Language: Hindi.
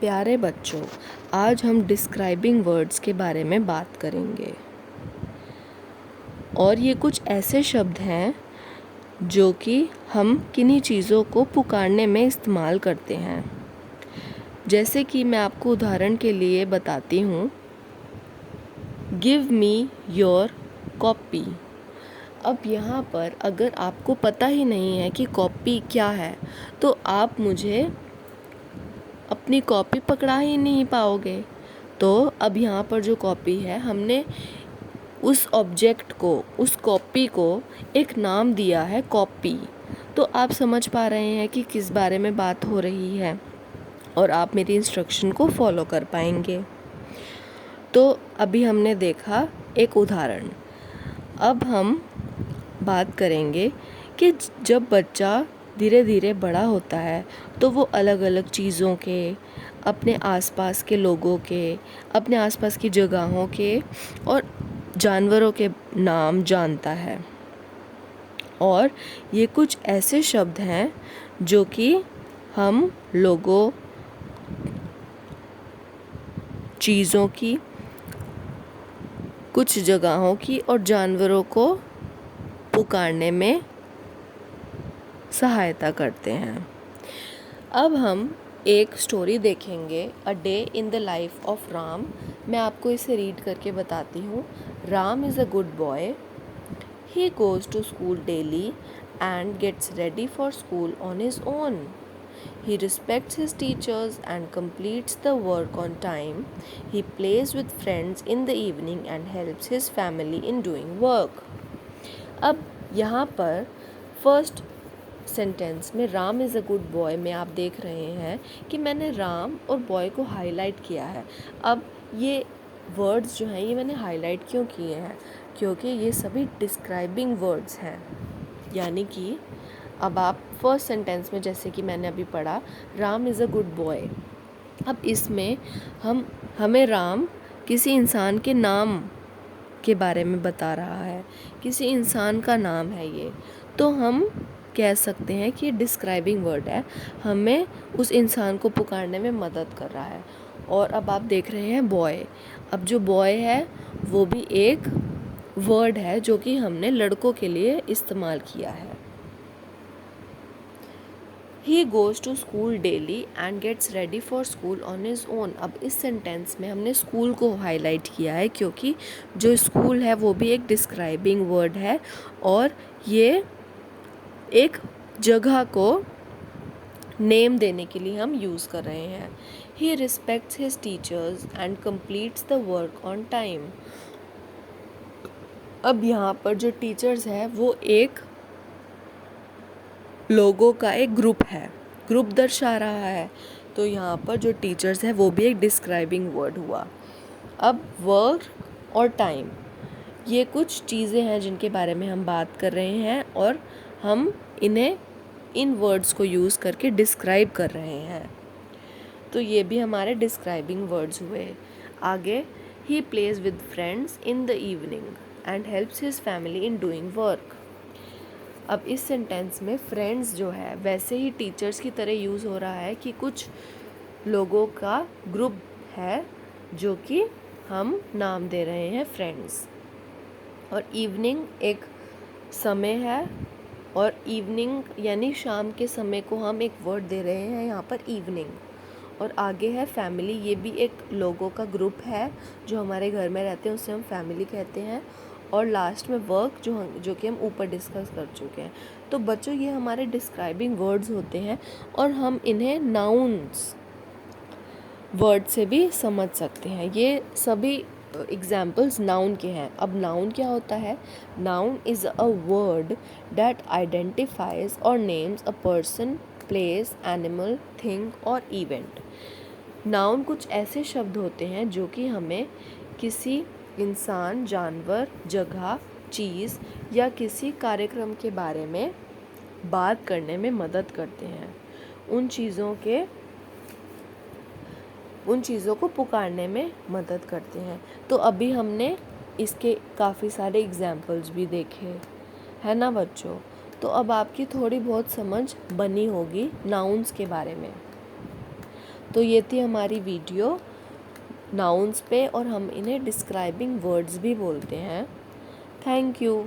प्यारे बच्चों, आज हम डिस्क्राइबिंग वर्ड्स के बारे में बात करेंगे। और ये कुछ ऐसे शब्द हैं जो कि हम किन्हीं चीज़ों को पुकारने में इस्तेमाल करते हैं। जैसे कि मैं आपको उदाहरण के लिए बताती हूँ, गिव मी योर कॉपी। अब यहाँ पर अगर आपको पता ही नहीं है कि कॉपी क्या है, तो आप मुझे अपनी कॉपी पकड़ा ही नहीं पाओगे। तो अब यहाँ पर जो कॉपी है, हमने उस ऑब्जेक्ट को, उस कॉपी को एक नाम दिया है, कॉपी। तो आप समझ पा रहे हैं कि किस बारे में बात हो रही है और आप मेरी इंस्ट्रक्शन को फॉलो कर पाएंगे। तो अभी हमने देखा एक उदाहरण। अब हम बात करेंगे कि जब बच्चा धीरे धीरे बड़ा होता है तो वो अलग अलग चीज़ों के, अपने आसपास के लोगों के, अपने आसपास की जगहों के और जानवरों के नाम जानता है। और ये कुछ ऐसे शब्द हैं जो कि हम लोगों, चीज़ों की, कुछ जगहों की और जानवरों को पुकारने में सहायता करते हैं। अब हम एक स्टोरी देखेंगे, a day in the life of Ram. मैं आपको इसे रीड करके बताती हूँ। Ram is a good boy. He goes to school daily and gets ready for school on his own. He respects his teachers and completes the work on time. He plays with friends in the evening and helps his family in doing work. अब यहाँ पर फर्स्ट सेंटेंस में Ram is a good boy में आप देख रहे हैं कि मैंने राम और बॉय को हाईलाइट किया है। अब ये वर्ड्स जो हैं, ये मैंने हाईलाइट क्यों किए हैं? क्योंकि ये सभी डिस्क्राइबिंग वर्ड्स हैं। यानी कि अब आप फर्स्ट सेंटेंस में, जैसे कि मैंने अभी पढ़ा, Ram is a good boy. अब इसमें हमें राम किसी इंसान के नाम के बारे में बता रहा है, किसी इंसान का नाम है ये। तो हम कह सकते हैं कि डिस्क्राइबिंग वर्ड है, हमें उस इंसान को पुकारने में मदद कर रहा है। और अब आप देख रहे हैं बॉय। अब जो बॉय है वो भी एक वर्ड है जो कि हमने लड़कों के लिए इस्तेमाल किया है। He goes to school daily and gets ready for school on his own. अब इस सेंटेंस में हमने स्कूल को हाईलाइट किया है क्योंकि जो स्कूल है वो भी एक डिस्क्राइबिंग वर्ड है और ये एक जगह को नेम देने के लिए हम यूज़ कर रहे हैं। He respects his teachers and completes the work on time. अब यहाँ पर जो टीचर्स है वो एक लोगों का एक ग्रुप है, ग्रुप दर्शा रहा है। तो यहाँ पर जो टीचर्स है वो भी एक डिस्क्राइबिंग वर्ड हुआ। अब वर्क और टाइम, ये कुछ चीज़ें हैं जिनके बारे में हम बात कर रहे हैं और हम इन्हें, इन वर्ड्स को यूज़ करके डिस्क्राइब कर रहे हैं। तो ये भी हमारे डिस्क्राइबिंग वर्ड्स हुए। आगे, he plays with friends in the evening and helps his family in doing work. अब इस सेंटेंस में फ्रेंड्स जो है वैसे ही टीचर्स की तरह यूज़ हो रहा है कि कुछ लोगों का ग्रुप है जो कि हम नाम दे रहे हैं फ्रेंड्स। और इवनिंग एक समय है और इवनिंग यानी शाम के समय को हम एक वर्ड दे रहे हैं यहाँ पर, इवनिंग। और आगे है फैमिली, ये भी एक लोगों का ग्रुप है जो हमारे घर में रहते हैं, उससे हम फैमिली कहते हैं। और लास्ट में वर्क जो कि हम ऊपर डिस्कस कर चुके हैं। तो बच्चों, ये हमारे डिस्क्राइबिंग वर्ड्स होते हैं और हम इन्हें नाउन्स वर्ड से भी समझ सकते हैं। ये सभी एग्जाम्पल्स नाउन के हैं। अब नाउन क्या होता है? Noun is a word that identifies और names a person, place, animal, thing और इवेंट। नाउन कुछ ऐसे शब्द होते हैं जो कि हमें किसी इंसान, जानवर, जगह, चीज़ या किसी कार्यक्रम के बारे में बात करने में मदद करते हैं, उन चीज़ों को पुकारने में मदद करते हैं। तो अभी हमने इसके काफ़ी सारे एग्जाम्पल्स भी देखे, है ना बच्चों? तो अब आपकी थोड़ी बहुत समझ बनी होगी नाउन्स के बारे में। तो ये थी हमारी वीडियो नाउन्स पे, और हम इन्हें डिस्क्राइबिंग वर्ड्स भी बोलते हैं। Thank you.